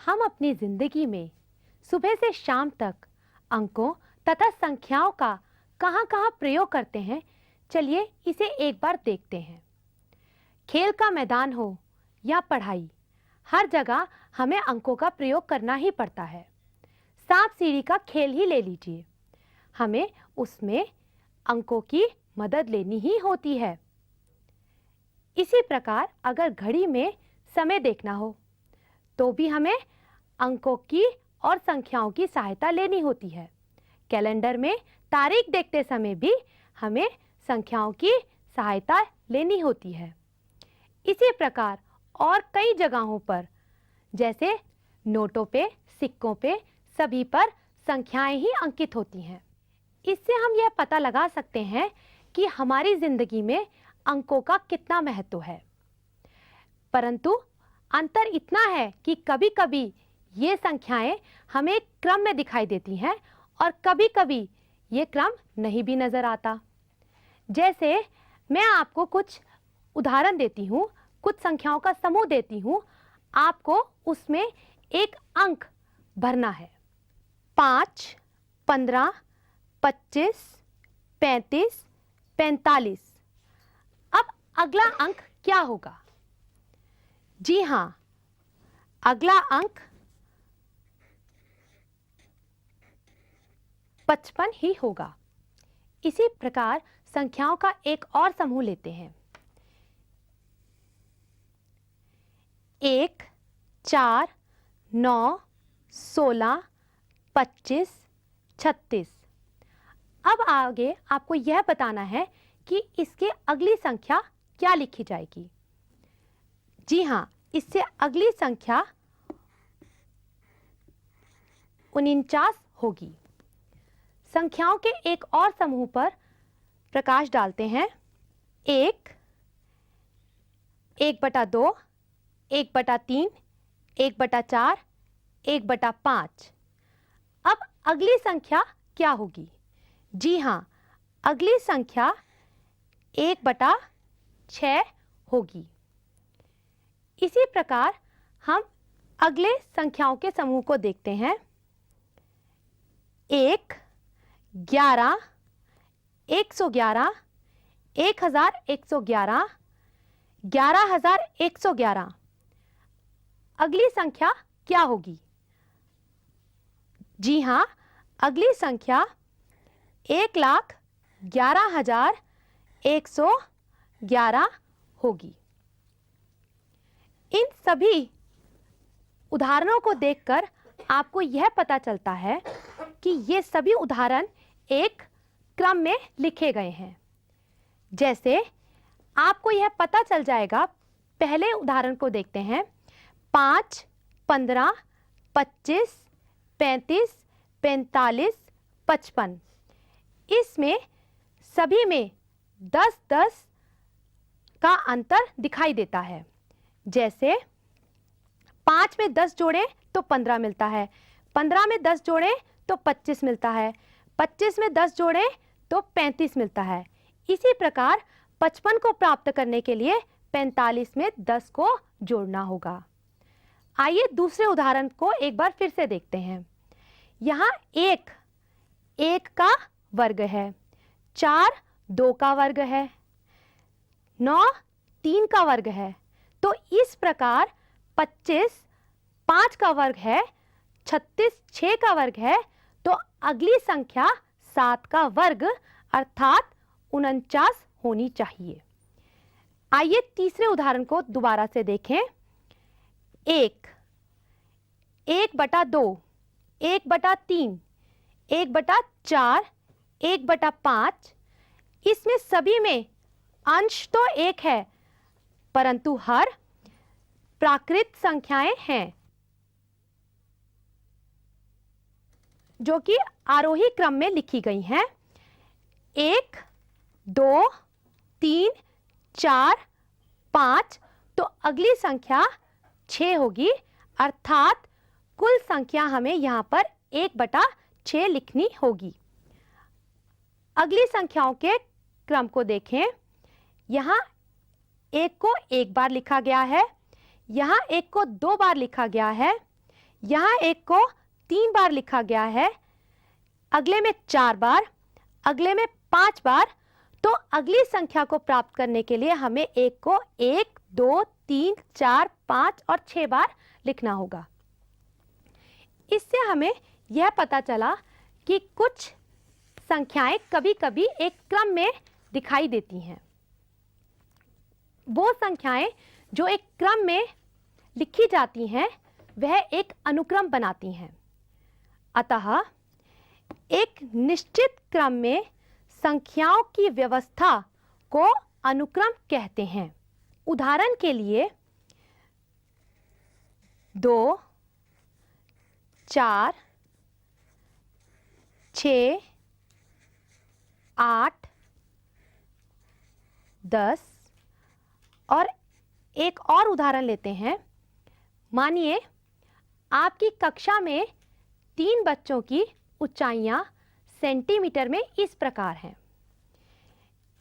हम अपनी जिंदगी में सुबह से शाम तक अंकों तथा संख्याओं का कहां-कहां प्रयोग करते हैं, चलिए इसे एक बार देखते हैं। खेल का मैदान हो या पढ़ाई, हर जगह हमें अंकों का प्रयोग करना ही पड़ता है। सांप सीढ़ी का खेल ही ले लीजिए, हमें उसमें अंकों की मदद लेनी ही होती है। इसी प्रकार अगर घड़ी में समय देखना हो तो भी हमें अंकों की और संख्याओं की सहायता लेनी होती है। कैलेंडर में तारीख देखते समय भी हमें संख्याओं की सहायता लेनी होती है। इसी प्रकार और कई जगहों पर, जैसे नोटों पे, सिक्कों पे, सभी पर संख्याएं ही अंकित होती हैं। इससे हम यह पता लगा सकते हैं कि हमारी जिंदगी में अंकों का कितना महत्व है। परंतु अंतर इतना है कि कभी-कभी ये संख्याएं हमें एक क्रम में दिखाई देती हैं और कभी-कभी ये क्रम नहीं भी नजर आता। जैसे मैं आपको कुछ उदाहरण देती हूँ, कुछ संख्याओं का समूह देती हूँ, आपको उसमें एक अंक भरना है। 5, 15, 25, 35, 45। अब अगला अंक क्या होगा? जी हाँ, अगला अंक 55 ही होगा। इसी प्रकार संख्याओं का एक और समूह लेते हैं। 1, 4, 9, 16, 25, 36। अब आगे आपको यह बताना है कि इसके अगली संख्या क्या लिखी जाएगी। जी हाँ, इससे अगली संख्या 49 होगी। संख्याओं के एक और समूह पर प्रकाश डालते हैं। 1, 1/2, 1/3, 1/4, 1/5। अब अगली संख्या क्या होगी? जी हाँ, अगली संख्या 1/6 होगी। इसी प्रकार हम अगले संख्याओं के समूह को देखते हैं। 1, 11, 111, 1111, 11111। अगली संख्या क्या होगी? जी हाँ, अगली संख्या 1,11,111 होगी। इन सभी उदाहरणों को देखकर आपको यह पता चलता है कि ये सभी उदाहरण एक क्रम में लिखे गए हैं। जैसे आपको यह पता चल जाएगा, पहले उदाहरण को देखते हैं। 5, 15, 25, 35, 45, 55। इसमें सभी में 10-10 का अंतर दिखाई देता है। जैसे 5 में 10 जोड़ें तो 15 मिलता है, 15 में 10 जोड़ें तो 25 मिलता है, 25 में 10 जोड़ें तो 35 मिलता है। इसी प्रकार 55 को प्राप्त करने के लिए 45 में 10 को जोड़ना होगा। आइए दूसरे उदाहरण को एक बार फिर से देखते हैं। यहाँ 1 का वर्ग है, 4 2 का वर्ग है, 9 3 का वर्ग है। तो इस प्रकार 25 5 का वर्ग है, 36 6 का वर्ग है। तो अगली संख्या 7 का वर्ग अर्थात 49 होनी चाहिए। आइए तीसरे उदाहरण को दोबारा से देखें। 1, 1/2, 1/3, 1/4, 1/5। इसमें सभी में अंश तो एक है, परंतु हर प्राकृत संख्याएं हैं जो कि आरोही क्रम में लिखी गई हैं। 1, 2, 3, 4, 5। तो अगली संख्या 6 होगी, अर्थात कुल संख्या हमें यहाँ पर 1/6 लिखनी होगी। अगली संख्याओं के क्रम को देखें। यहाँ 1 को एक बार लिखा गया है, यहाँ 1 को 2 बार लिखा गया है, यहाँ 1 को 3 बार लिखा गया है, अगले में 4 बार, अगले में 5 बार। तो अगली संख्या को प्राप्त करने के लिए हमें 1 को 1, 2, 3, 4, 5 और 6 बार लिखना होगा। इससे हमें यह पता चला कि कुछ संख्याएं कभी-कभी एक क्रम में दिखाई देती हैं। वो संख्याएं जो एक क्रम में लिखी जाती हैं वह एक अनुक्रम बनाती हैं। अतः एक निश्चित क्रम में संख्याओं की व्यवस्था को अनुक्रम कहते हैं। उदाहरण के लिए 2, 4, 6, 8, 10 और एक और उदाहरण लेते हैं। मानिए आपकी कक्षा में 3 बच्चों की ऊंचाइयां सेंटीमीटर में इस प्रकार हैं।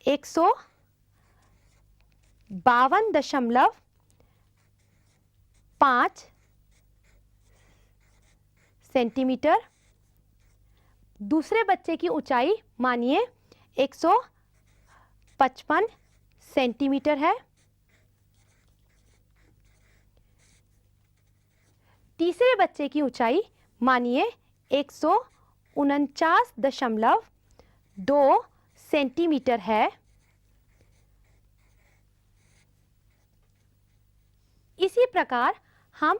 152.5 सेंटीमीटर। दूसरे बच्चे की ऊंचाई मानिए 155 सेंटीमीटर है। तीसरे बच्चे की ऊंचाई मानिए 149.2 सेंटीमीटर है। इसी प्रकार हम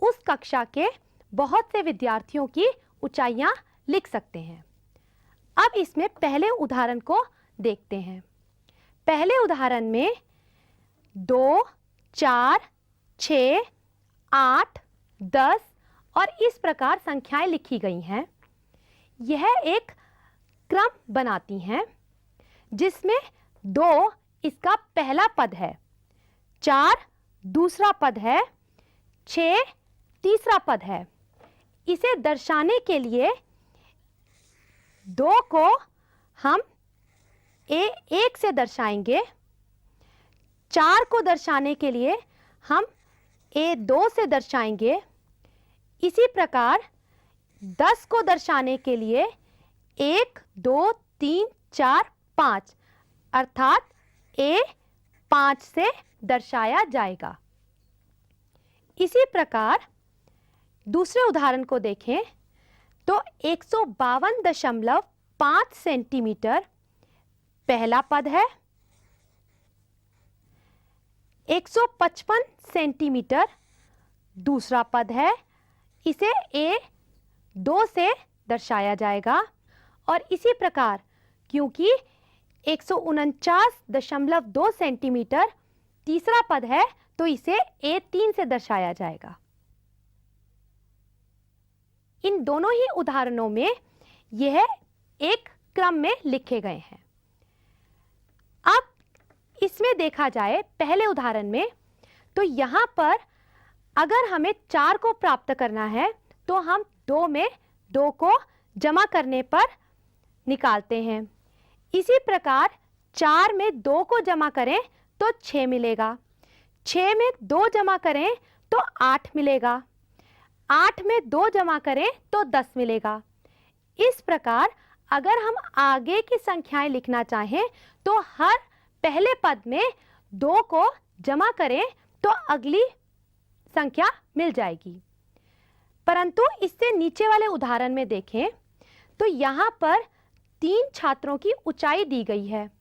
उस कक्षा के बहुत से विद्यार्थियों की ऊंचाइयां लिख सकते हैं। अब इसमें पहले उदाहरण को देखते हैं। पहले उदाहरण में 2, 4, 6, 8, 10 और इस प्रकार संख्याएं लिखी गई हैं। यह एक क्रम बनाती हैं जिसमें 2 इसका पहला पद है, 4 दूसरा पद है, 6 तीसरा पद है। इसे दर्शाने के लिए 2 को हम A1 से दर्शाएंगे, 4 को दर्शाने के लिए हम A2 से दर्शाएंगे। इसी प्रकार 10 को दर्शाने के लिए 1, 2, 3, 4, 5 अर्थात A5 से दर्शाया जाएगा। इसी प्रकार दूसरे उदाहरण को देखें तो 152.5 सेंटीमीटर पहला पद है, 155 सेंटीमीटर दूसरा पद है। इसे A2 से दर्शाया जाएगा। और इसी प्रकार क्योंकि 149.2 सेंटीमीटर तीसरा पद है तो इसे A3 से दर्शाया जाएगा। इन दोनों ही उदाहरणों में यह एक क्रम में लिखे गए हैं। अब इसमें देखा जाए पहले उदाहरण में तो यहां पर अगर हमें 4 को प्राप्त करना है तो हम 2 में 2 को जमा करने पर निकालते हैं। इसी प्रकार 4 में 2 को जमा करें तो 6 मिलेगा, 6 में 2 जमा करें तो 8 मिलेगा, 8 में 2 जमा करें तो 10 मिलेगा। इस प्रकार अगर हम आगे की संख्याएं लिखना चाहें तो हर पहले पद में 2 को जमा करें तो अगली संख्या मिल जाएगी। परंतु इससे नीचे वाले उदाहरण में देखें तो यहाँ पर 3 छात्रों की ऊंचाई दी गई है।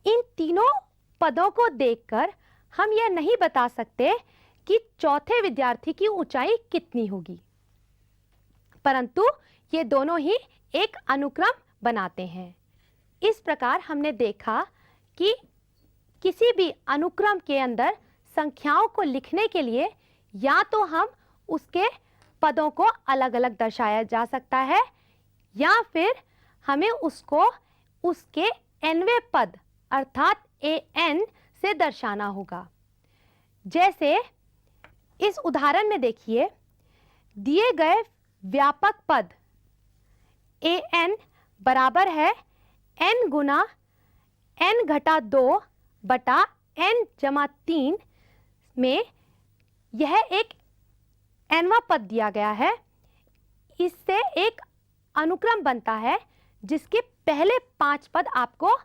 इन तीनों पदों को देखकर हम यह नहीं बता सकते कि चौथे विद्यार्थी की ऊंचाई कितनी होगी, परंतु ये दोनों ही एक अनुक्रम बनाते हैं। इस प्रकार हमने देखा कि किसी भी अनुक्रम के अंदर संख्याओं को लिखने के लिए या तो हम उसके पदों को अलग-अलग दर्शाया जा सकता है या फिर हमें उसको उसके nवें पद अर्थात an से दर्शाना होगा। जैसे इस उदाहरण में देखिए, दिए गए व्यापक पद an बराबर है n गुना n घटा 2 बटा n जमा 3 में यह एक nवां पद दिया गया है, इससे एक अनुक्रम बनता है जिसके पहले 5 पद आपको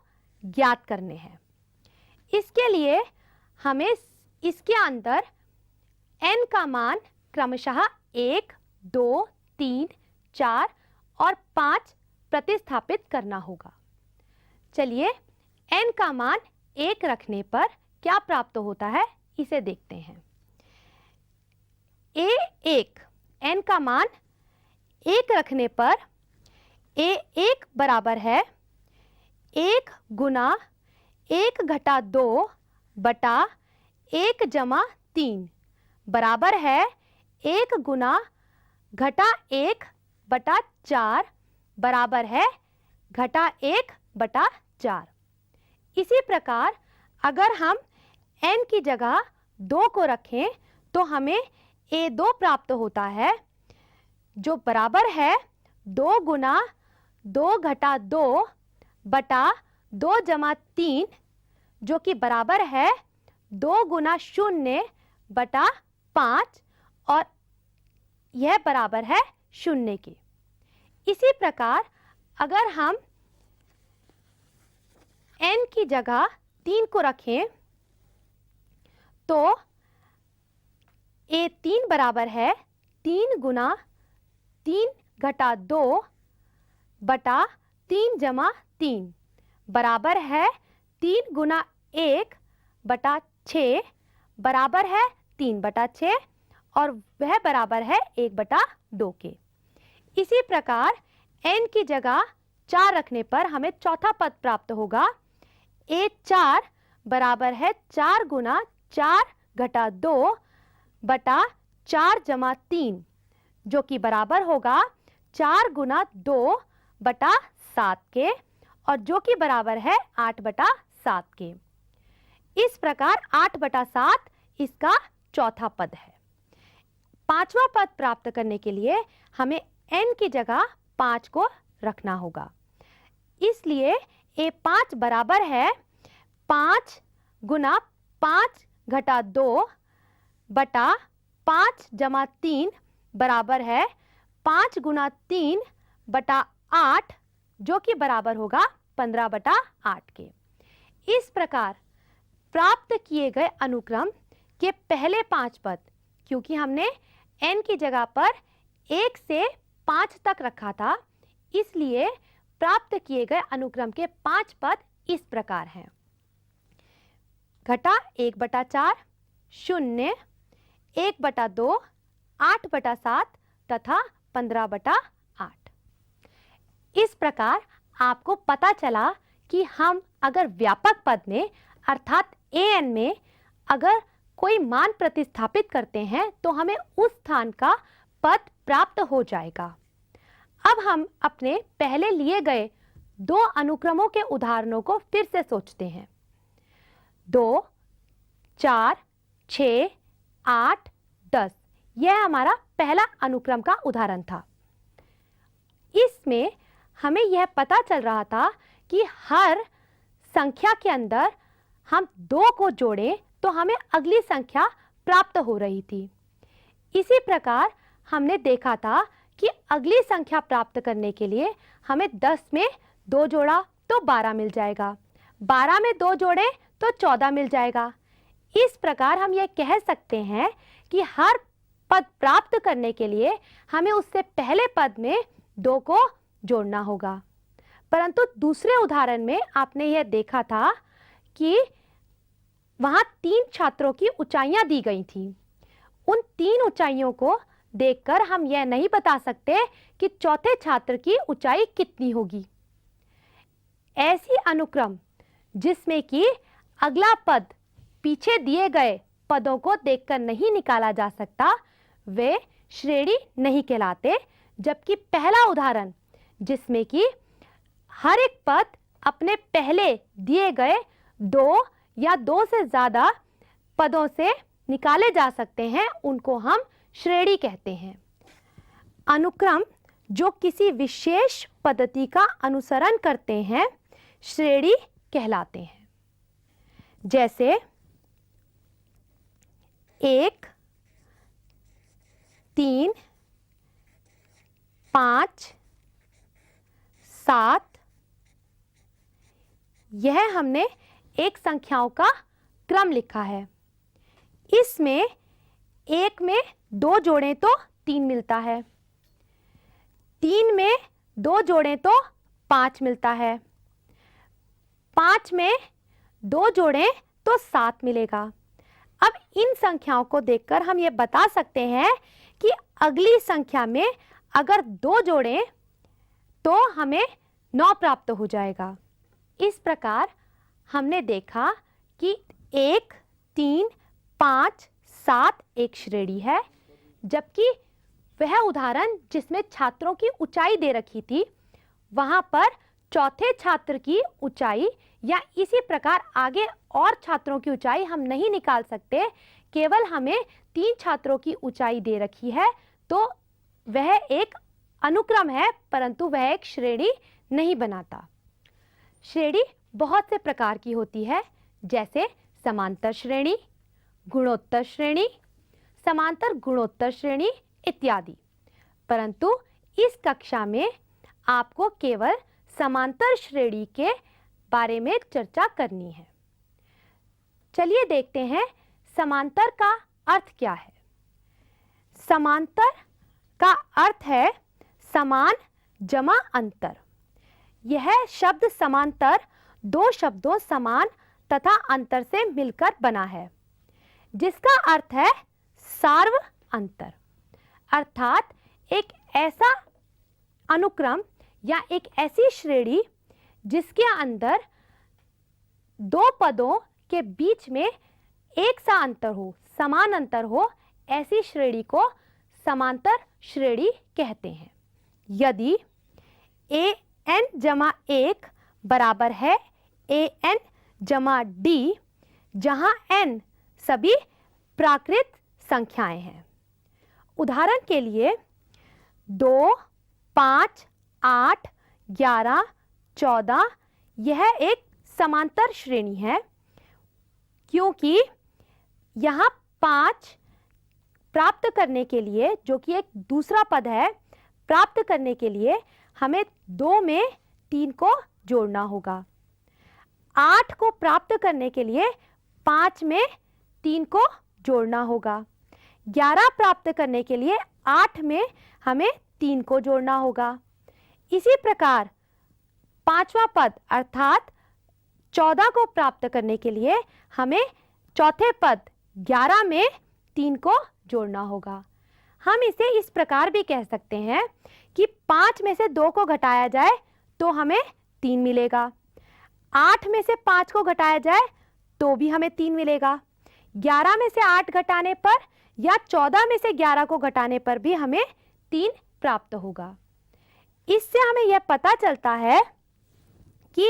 ज्ञात करने हैं। इसके लिए हमें इसके अंदर n का मान क्रमशः 1, 2, 3, 4 और 5 प्रतिस्थापित करना होगा। चलिए n का मान 1 रखने पर क्या प्राप्त होता है इसे देखते हैं। a1 n का मान 1 रखने पर a1 बराबर है 1 गुना 1 घटा 2 बटा 1 जमा 3 बराबर है 1 गुना घटा 1 बटा 4 बराबर है घटा 1 बटा 4। इसी प्रकार अगर हम n की जगह 2 को रखें तो हमें a2 प्राप्त होता है जो बराबर है 2 गुना 2 घटा 2 बटा 2 जमा 3 जो कि बराबर है 2 गुना 0 बटा 5 और यह बराबर है 0 के। इसी प्रकार अगर हम n की जगह 3 को रखें तो a3 बराबर है 3 गुना 3 घटा 2 बटा 3 जमा 3 बराबर है 3 गुना 1 बटा 6 बराबर है 3 बटा 6 और वह बराबर है 1 बटा 2 के। इसी प्रकार n की जगह 4 रखने पर हमें चौथा पद प्राप्त होगा। a4 बराबर है 4 गुना 4 घटा 2 बटा 4 जमा 3 जो कि बराबर होगा 4 गुना 2 बटा 7 के और जो कि बराबर है 8 बटा 7 के। इस प्रकार 8 बटा 7 इसका चौथा पद है। पांचवा पद प्राप्त करने के लिए हमें n की जगह 5 को रखना होगा। इसलिए a5 बराबर है 5 गुना 5 घटा 2 बटा 5 जमा 3 बराबर है 5 गुना 3 बटा 8 जो कि बराबर होगा 15 बटा 8 के। इस प्रकार प्राप्त किए गए अनुक्रम के पहले 5 पद, क्योंकि हमने n की जगह पर 1 से 5 तक रखा था, इसलिए प्राप्त किए गए अनुक्रम के 5 पद इस प्रकार हैं। घटा 1 बटा 4, 0, 1 बटा 2, 8 बटा 7 तथा 15 बटा 8। इस प्रकार आपको पता चला कि हम अगर व्यापक पद में अर्थात an में अगर कोई मान प्रतिस्थापित करते हैं तो हमें उस स्थान का पद प्राप्त हो जाएगा। अब हम अपने पहले लिए गए 2 अनुक्रमों के उदाहरणों को फिर से सोचते हैं। 2, 4, 6, 8, 10 यह हमारा पहला अनुक्रम का उदाहरण था। इसमें हमें यह पता चल रहा था कि हर संख्या के अंदर हम 2 को जोड़ें तो हमें अगली संख्या प्राप्त हो रही थी। इसी प्रकार हमने देखा था कि अगली संख्या प्राप्त करने के लिए हमें 10 में 2 जोड़ा तो 12 मिल जाएगा, 12 में 2 जोड़े तो 14 मिल जाएगा। इस प्रकार हम यह कह सकते हैं कि हर पद प्राप्त करने के लिए हमें उससे पहले पद में 2 को जोड़ना होगा। परंतु दूसरे उदाहरण में आपने यह देखा था कि वहां 3 छात्रों की ऊंचाइयां दी गई थी। उन 3 ऊंचाइयों को देखकर हम यह नहीं बता सकते कि चौथे छात्र की ऊंचाई कितनी होगी। ऐसी अनुक्रम जिसमें कि अगला पद पीछे दिए गए पदों को देखकर नहीं निकाला जा सकता, वे श्रेणी नहीं कहलाते। जबकि पहला उदाहरण जिसमें कि हर एक पद अपने पहले दिए गए 2 या 2 से ज्यादा पदों से निकाले जा सकते हैं, उनको हम श्रेणी कहते हैं। अनुक्रम जो किसी विशेष पद्धति का अनुसरण करते हैं श्रेणी कहलाते हैं। जैसे 1, 3, 5, 7, यह हमने एक संख्याओं का क्रम लिखा है। इसमें 1 में 2 जोड़ें तो 3 मिलता है, 3 में 2 जोड़ें तो 5 मिलता है, 5 में 2 जोड़ें तो 7 मिलेगा। अब इन संख्याओं को देखकर हम ये बता सकते हैं कि अगली संख्या में अगर 2 जोड़ें तो हमें 9 प्राप्त हो जाएगा। इस प्रकार हमने देखा कि 1, 3, 5, 7 एक श्रेणी है, जबकि वह उदाहरण जिसमें छात्रों की ऊंचाई दे रखी थी, वहां पर चौथे छात्र की ऊंचाई या इसी प्रकार आगे और छात्रों की ऊंचाई हम नहीं निकाल सकते, केवल हमें 3 छात्रों की ऊंचाई दे रखी है, तो वह एक अनुक्रम है, परंतु वह एक श्रेणी नहीं बनाता। श्रेणी बहुत से प्रकार की होती है, जैसे समांतर श्रेणी, गुणोत्तर श्रेणी, समांतर गुणोत्तर श्रेणी इत्यादि। परंतु इस कक्षा में आपको केवल समांतर श्रेणी के बारे में चर्चा करनी है। चलिए देखते हैं समांतर का अर्थ क्या है। समांतर का अर्थ है समान जमा अंतर। यह शब्द समांतर 2 शब्दों समान तथा अंतर से मिलकर बना है, जिसका अर्थ है सार्व अंतर, अर्थात एक ऐसा अनुक्रम या एक ऐसी श्रेणी जिसके अंदर 2 पदों के बीच में एक सा अंतर हो, समान अंतर हो, ऐसी श्रेणी को समांतर श्रेणी कहते हैं। यदि an जमा 1 बराबर है an जमा d, जहां n सभी प्राकृत संख्याएं हैं। उदाहरण के लिए 2, 5, 8, 11, 14 यह एक समांतर श्रेणी है, क्योंकि यहाँ 5 प्राप्त करने के लिए, जो कि एक दूसरा पद है, प्राप्त करने के लिए हमें 2 में 3 को जोड़ना होगा। 8 को प्राप्त करने के लिए 5 में 3 को जोड़ना होगा। 11 प्राप्त करने के लिए 8 में हमें 3 को जोड़ना होगा। इसी प्रकार 5वां पद अर्थात 14 को प्राप्त करने के लिए हमें चौथे पद 11 में 3 को जोड़ना होगा। हम इसे इस प्रकार भी कह सकते हैं कि 5 में से 2 को घटाया जाए तो हमें 3 मिलेगा, 8 में से 5 को घटाया जाए तो भी हमें 3 मिलेगा, 11 में से 8 घटाने पर या 14 में से 11 को घटाने पर भी हमें 3 प्राप्त होगा। इससे हमें यह पता चलता है कि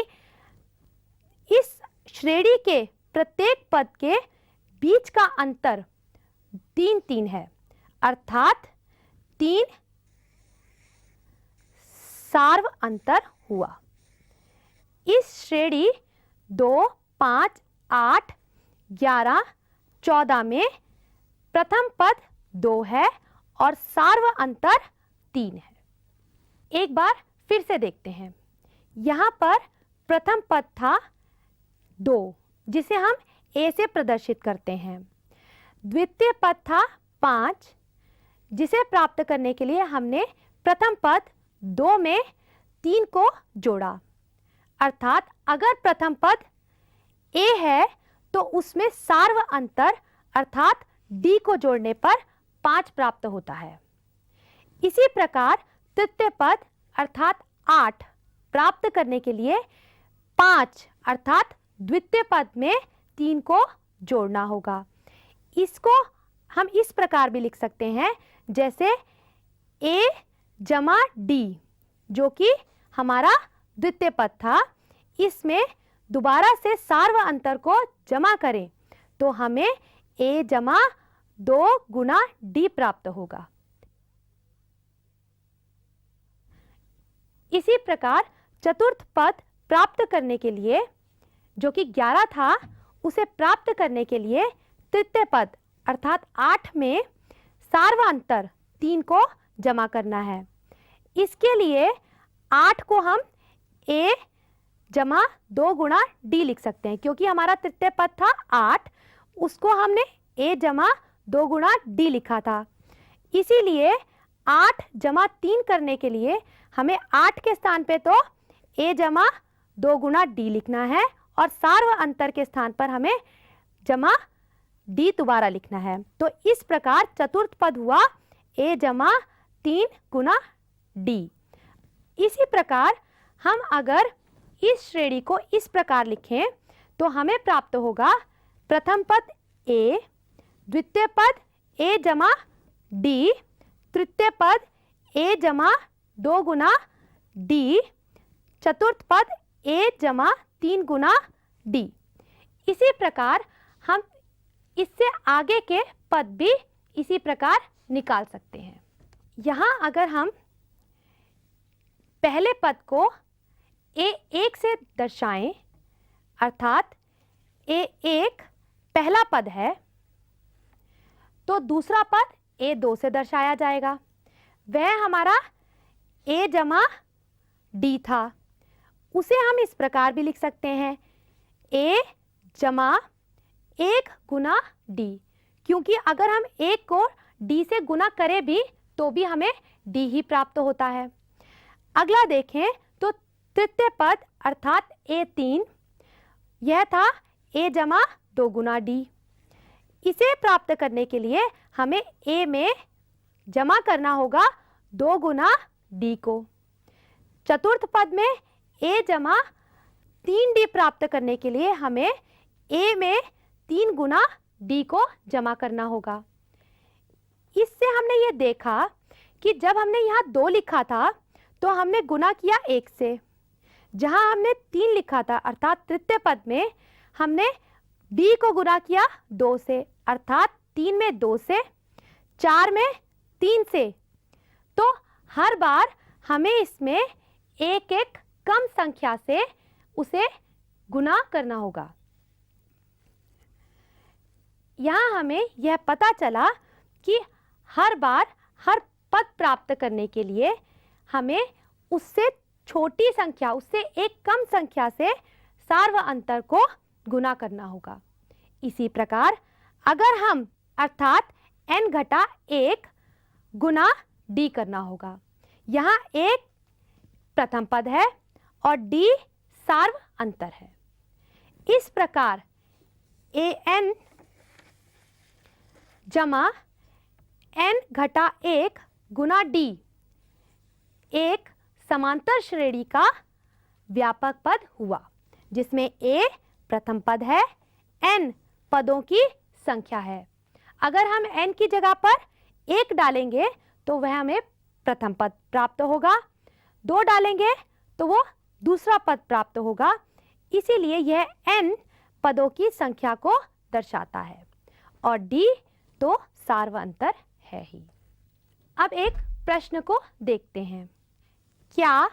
इस श्रेणी के प्रत्येक पद के बीच का अंतर 3-3 है, अर्थात 3 सार्व अंतर हुआ। इस श्रेणी 2, 5, 8, 11, 14 में प्रथम पद 2 है और सार्व अंतर 3 है। एक बार फिर से देखते हैं। यहाँ पर प्रथम पद था 2, जिसे हम a से प्रदर्शित करते हैं। द्वितीय पद था 5, जिसे प्राप्त करने के लिए हमने प्रथम पद 2 में 3 को जोड़ा, अर्थात अगर प्रथम पद a है तो उसमें सार्व अंतर अर्थात d को जोड़ने पर 5 प्राप्त होता है। इसी प्रकार तृतीय पद अर्थात 8 प्राप्त करने के लिए 5 अर्थात द्वितीय पद में 3 को जोड़ना होगा। इसको हम इस प्रकार भी लिख सकते हैं, जैसे a जमा d, जो कि हमारा द्वितीय पद था, इसमें दोबारा से सार्व अंतर को जमा करें तो हमें a जमा 2 गुना d प्राप्त होगा। इसी प्रकार चतुर्थ पद प्राप्त करने के लिए, जो कि 11 था, उसे प्राप्त करने के लिए तृतीय पद अर्थात 8 में सार्व अंतर 3 को जमा करना है। इसके लिए 8 को हम a जमा 2 गुणा d लिख सकते हैं, क्योंकि हमारा तृतीय पद था 8, उसको हमने a जमा 2 गुणा d लिखा था। इसीलिए 8 जमा 3 करने के लिए हमें 8 के स्थान पे तो a जमा 2 गुणा d लिखना है, और सार्व अंतर के स्थान पर हमें जमा d दोबारा लिखना है। तो इस प्रकार चतुर्थ पद हुआ a जमा 3 गुणा d। इसी प्रकार हम अगर इस श्रेणी को इस प्रकार लिखें तो हमें प्राप्त होगा प्रथम पद a, द्वितीय पद a जमा d, तृतीय पद a जमा 2 गुना d, चतुर्थ पद a जमा 3 गुना d। इसी प्रकार हम इससे आगे के पद भी इसी प्रकार निकाल सकते हैं। यहाँ अगर हम पहले पद को a1 से दर्शाएं, अर्थात a1 पहला पद है, तो दूसरा पद a2 से दर्शाया जाएगा। वह हमारा a जमा d था, उसे हम इस प्रकार भी लिख सकते हैं a जमा 1 गुना d, क्योंकि अगर हम 1 को d से गुना करें भी तो भी हमें d ही प्राप्त होता है। अगला देखें तो तृतीय पद अर्थात a3, यह था a जमा 2 गुना d। इसे प्राप्त करने के लिए हमें a में जमा करना होगा 2 गुना d को। चतुर्थ पद में a जमा 3d प्राप्त करने के लिए हमें a में 3 गुना d को जमा करना होगा। इससे हमने ये देखा कि जब हमने यहाँ 2 लिखा था तो हमने गुना किया 1 से, जहाँ हमने 3 लिखा था अर्थात तृतीय पद में हमने d को गुना किया 2 से, अर्थात 3 में 2 से, 4 में 3 से। तो हर बार हमें इसमें एक एक कम संख्या से उसे गुना करना होगा। यहाँ हमें यह पता चला कि हर बार हर पद प्राप्त करने के लिए हमें उससे छोटी संख्या, उससे एक कम संख्या से सार्व अंतर को गुना करना होगा। इसी प्रकार अगर हम अर्थात n घटा 1 गुना d करना होगा। यहाँ 1 प्रथम पद है और d सार्व अंतर है। इस प्रकार an जमा n घटा 1 गुना d एक समांतर श्रेणी का व्यापक पद हुआ, जिसमें a प्रथम पद है, n पदों की संख्या है। अगर हम n की जगह पर 1 डालेंगे तो वह हमें प्रथम पद प्राप्त होगा, 2 डालेंगे तो वो दूसरा पद प्राप्त होगा। इसीलिए यह n पदों की संख्या को दर्शाता है और d तो सार्व अंतर है ही। अब एक प्रश्न को देखते हैं। क्या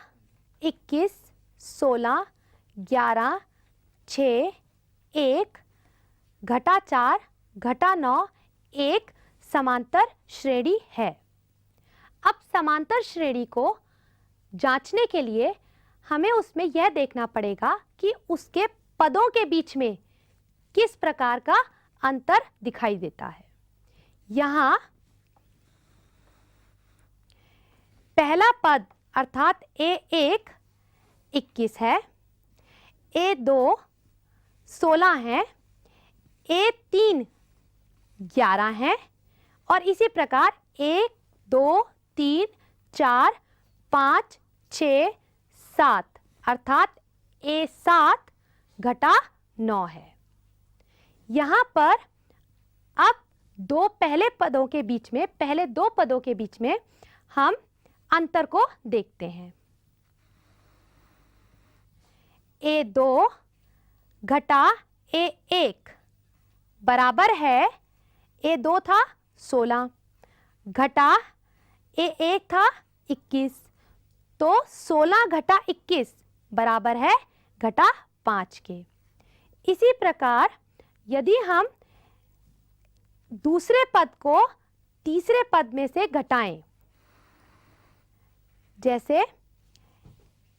21, 16, 11, 6, 1 घटा 4 घटा 9 एक समांतर श्रेणी है? अब समांतर श्रेणी को जांचने के लिए हमें उसमें यह देखना पड़ेगा कि उसके पदों के बीच में किस प्रकार का अंतर दिखाई देता है। यहाँ पहला पद अर्थात a1 21 है, a2 16 है, a3 11 है और इसी प्रकार 1, 2, 3, 4, 5, 6, 7 अर्थात a7 घटा 9 है। यहाँ पर अब पहले दो पदों के बीच में हम अंतर को देखते हैं। a2 घटा a1 बराबर है, a2 था 16 घटा a1 था 21, तो 16 घटा 21 बराबर है घटा 5 के। इसी प्रकार यदि हम दूसरे पद को तीसरे पद में से घटाएं। जैसे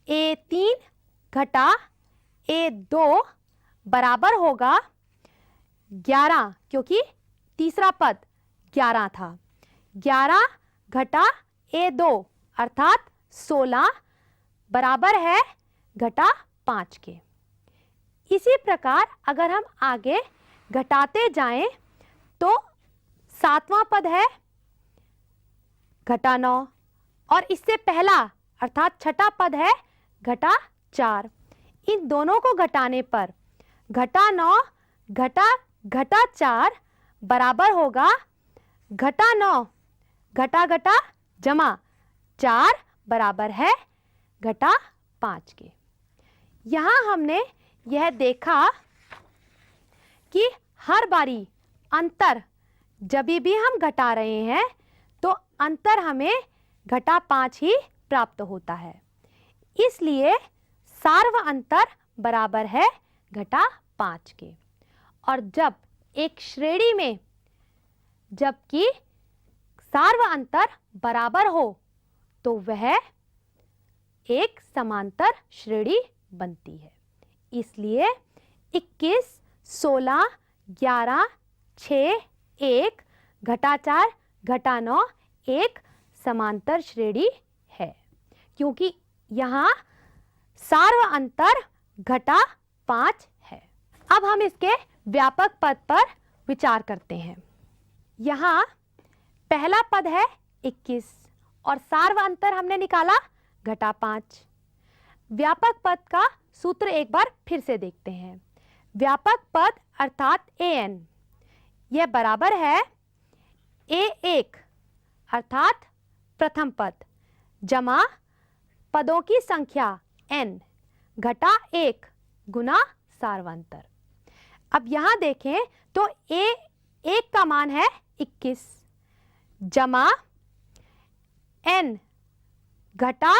A3 घटा A2 बराबर होगा 11, क्योंकि तीसरा पद 11 था। 11 घटा A2 अर्थात 16 बराबर है घटा 5 के। इसी प्रकार अगर हम आगे घटाते जाएं तो 7वां पद है घटा 9 और इससे पहला अर्थात छठा पद है घटा 4। इन दोनों को घटाने पर घटा 9 घटा 4 बराबर होगा घटा 9 घटा जमा 4 बराबर है घटा 5 के। यहाँ हमने यह देखा कि हर बारी अंतर जब भी हम घटा रहे हैं तो अंतर हमें घटा 5 ही प्राप्त होता है, इसलिए सार्व अंतर बराबर है घटा 5 के। और जब एक श्रेणी में जबकि सार्व अंतर बराबर हो तो वह एक समांतर श्रेणी बनती है। इसलिए 21, 16, 11, 6, 1 घटा 4 घटा 9 एक समांतर श्रेणी है, क्योंकि यहाँ सार्व अंतर घटा 5 है। अब हम इसके व्यापक पद पर विचार करते हैं। यहाँ पहला पद है 21 और सार्व अंतर हमने निकाला घटा 5। व्यापक पद का सूत्र एक बार फिर से देखते हैं। व्यापक पद अर्थात an यह बराबर है A1 अर्थात प्रथम पद जमा पदों की संख्या n घटा 1 गुना सार्वंतर। अब यहाँ देखें तो A1 का मान है 21 जमा n घटा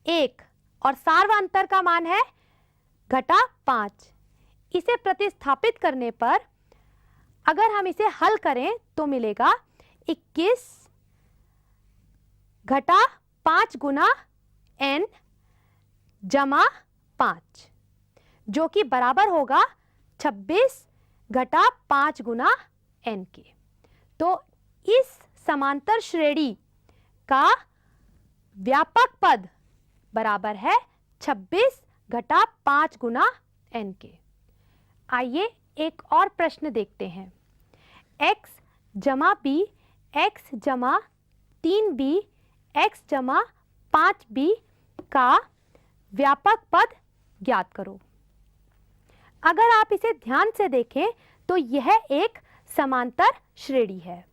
1 और सार्वंतर का मान है घटा 5। इसे प्रतिस्थापित करने पर अगर हम इसे हल करें तो मिलेगा 21 घटा 5 गुना n जमा 5, जो कि बराबर होगा 26 घटा 5 गुना n के। तो इस समांतर श्रेणी का व्यापक पद बराबर है 26 घटा 5 गुना n के। आइए एक और प्रश्न देखते हैं। x जमा b, x जमा 3b, x जमा 5b का व्यापक पद ज्ञात करो। अगर आप इसे ध्यान से देखें तो यह एक समांतर श्रेणी है।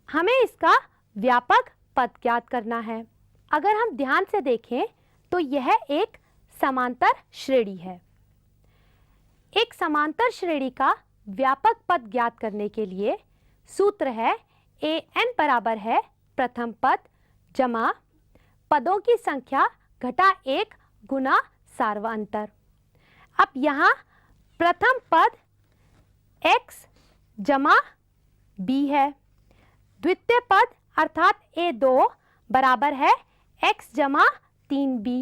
हमें इसका व्यापक पद ज्ञात करना है। अगर हम ध्यान से देखें तो यह एक समांतर श्रेणी है। एक समांतर श्रेणी का व्यापक पद ज्ञात करने के लिए सूत्र है an बराबर है प्रथम पद जमा पदों की संख्या घटा 1 गुना सार्वअंतर। अब यहाँ प्रथम पद x जमा b है। द्वितीय पद अर्थात A2 बराबर है x जमा 3b।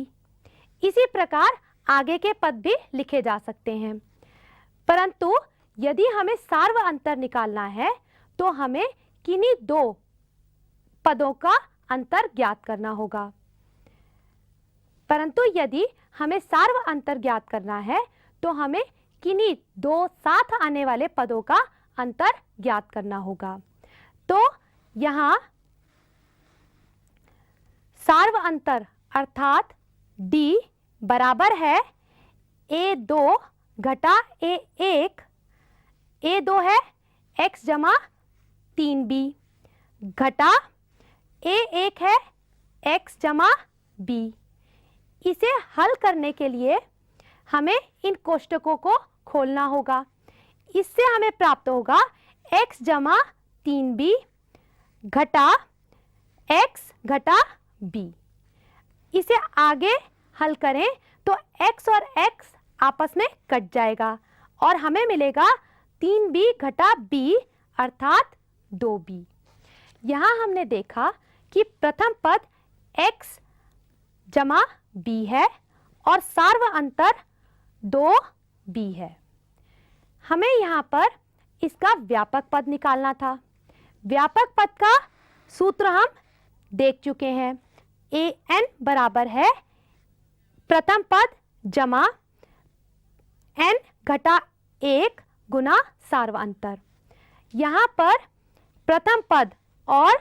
इसी प्रकार आगे के पद भी लिखे जा सकते हैं, परंतु यदि हमें सार्व अंतर निकालना है तो हमें किन्हीं दो पदों का अंतर ज्ञात करना होगा। परंतु यदि हमें सार्व अंतर ज्ञात करना है तो हमें किन्हीं दो साथ आने वाले पदों का अंतर ज्ञात करना होगा। तो यहाँ सार्व अंतर अर्थात d बराबर है A2 घटा A1। A2 है x जमा 3b घटा A1 है x जमा b। इसे हल करने के लिए हमें इन कोष्टकों को खोलना होगा। इससे हमें प्राप्त होगा x जमा 3b घटा x घटा b। इसे आगे हल करें तो x और x आपस में कट जाएगा और हमें मिलेगा 3b घटा b अर्थात 2b। यहाँ हमने देखा कि प्रथम पद x जमा b है और सार्व अंतर 2b है। हमें यहाँ पर इसका व्यापक पद निकालना था। व्यापक पद का सूत्र हम देख चुके हैं। an बराबर है प्रथम पद जमा n घटा 1 गुना सार्व अंतर। यहाँ पर प्रथम पद और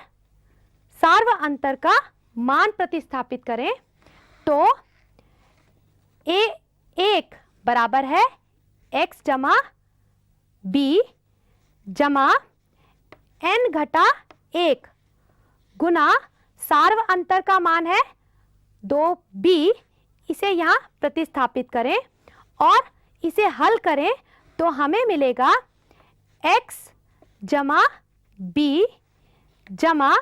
सार्व अंतर का मान प्रतिस्थापित करें तो a1 बराबर है x जमा b जमा n घटा 1 गुना सार्व अंतर का मान है 2b। इसे यहाँ प्रतिस्थापित करें और इसे हल करें तो हमें मिलेगा x जमा b जमा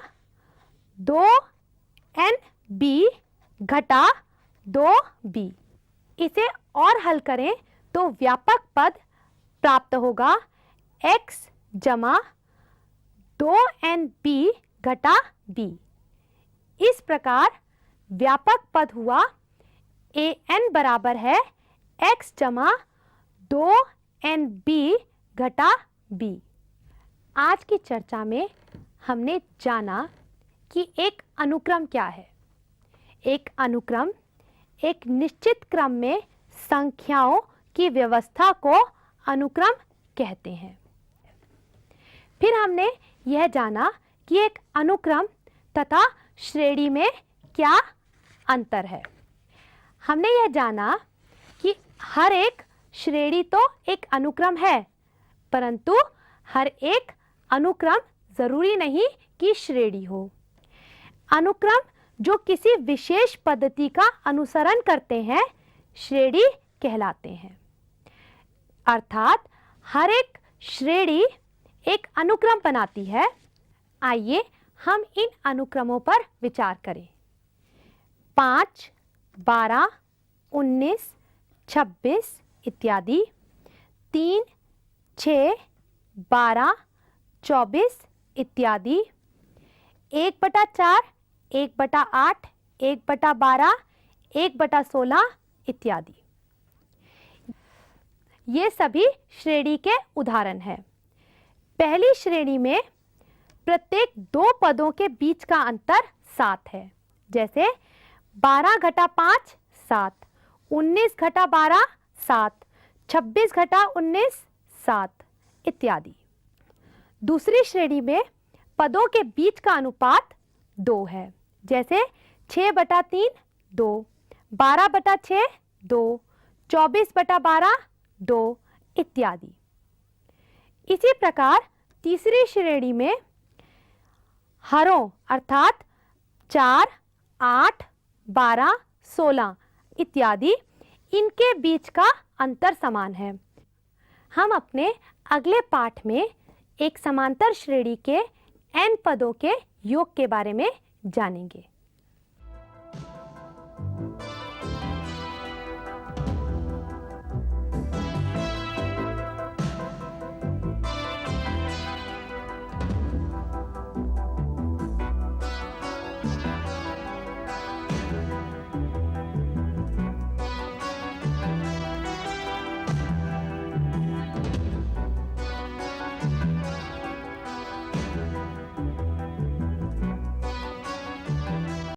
2nb घटा 2b। इसे और हल करें तो व्यापक पद प्राप्त होगा x जमा 2nb घटा b। इस प्रकार व्यापक पद हुआ an बराबर है x जमा 2nb घटा b। आज की चर्चा में हमने जाना कि एक अनुक्रम क्या है। एक अनुक्रम एक निश्चित क्रम में संख्याओं की व्यवस्था को अनुक्रम कहते हैं। फिर हमने यह जाना कि एक अनुक्रम तथा श्रेणी में क्या अंतर है। हमने यह जाना कि हर एक श्रेणी तो एक अनुक्रम है, परंतु हर एक अनुक्रम जरूरी नहीं कि श्रेणी हो। अनुक्रम जो किसी विशेष पद्धति का अनुसरण करते हैं श्रेणी कहलाते हैं। अर्थात हर एक श्रेणी एक अनुक्रम बनाती है। आइए हम इन अनुक्रमों पर विचार करें। 5, 12, 19, 26 इत्यादि, 3, 6, 12, 24 इत्यादि, 1/4, 1/8, 1/12, 1/16 इत्यादि। ये सभी श्रेणी के उदाहरण हैं। पहली श्रेणी में प्रत्येक दो पदों के बीच का अंतर 7 है। जैसे 12 घटा 5 7, 19 घटा 12 7, 26 घटा 19 7 इत्यादि। दूसरी श्रेणी में पदों के बीच का अनुपात 2 है। जैसे 6/3 2, 12/6 2, 24/12 2 इत्यादि। इसी प्रकार तीसरी श्रेणी में हरों अर्थात 4, 8, 12, 16 इत्यादि, इनके बीच का अंतर समान है। हम अपने अगले पाठ में एक समांतर श्रेणी के n पदों के योग के बारे में जानेंगे।